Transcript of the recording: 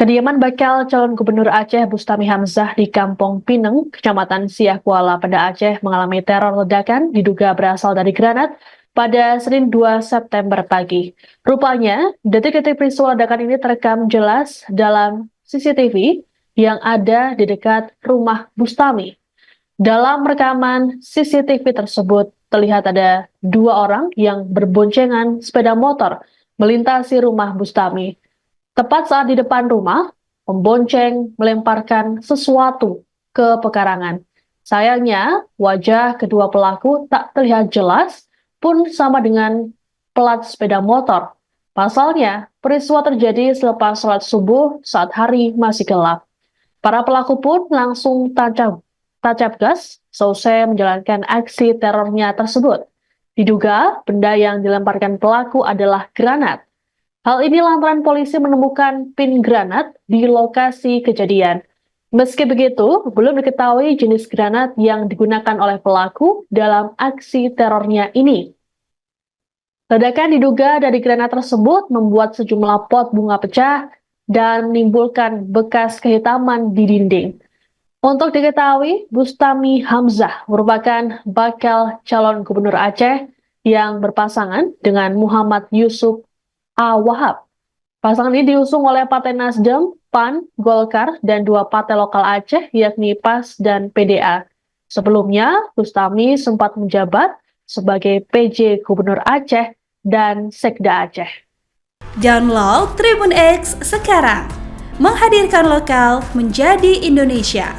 Kediaman bakal calon gubernur Aceh Bustami Hamzah di Kampung Pineng, Kecamatan Siak Kuala Banda Aceh mengalami teror ledakan diduga berasal dari granat pada Senin 2 September pagi. Rupanya, detik-detik peristiwa ledakan ini terekam jelas dalam CCTV yang ada di dekat rumah Bustami. Dalam rekaman CCTV tersebut, terlihat ada dua orang yang berboncengan sepeda motor melintasi rumah Bustami. Tepat saat di depan rumah, pembonceng melemparkan sesuatu ke pekarangan. Sayangnya, wajah kedua pelaku tak terlihat jelas, pun sama dengan pelat sepeda motor. Pasalnya, peristiwa terjadi selepas sholat subuh saat hari masih gelap. Para pelaku pun langsung tancap gas selesai menjalankan aksi terornya tersebut. Diduga, benda yang dilemparkan pelaku adalah granat. Hal ini lantaran polisi menemukan pin granat di lokasi kejadian. Meski begitu, belum diketahui jenis granat yang digunakan oleh pelaku dalam aksi terornya ini. Ledakan diduga dari granat tersebut membuat sejumlah pot bunga pecah dan menimbulkan bekas kehitaman di dinding. Untuk diketahui, Bustami Hamzah merupakan bakal calon gubernur Aceh yang berpasangan dengan Muhammad Yusuf A. Wahab. Pasangan ini diusung oleh Partai Nasdem, PAN, Golkar, dan dua partai lokal Aceh yakni PAS dan PDA. Sebelumnya, Bustami sempat menjabat sebagai PJ Gubernur Aceh dan Sekda Aceh. Download Tribun X sekarang, menghadirkan lokal menjadi Indonesia.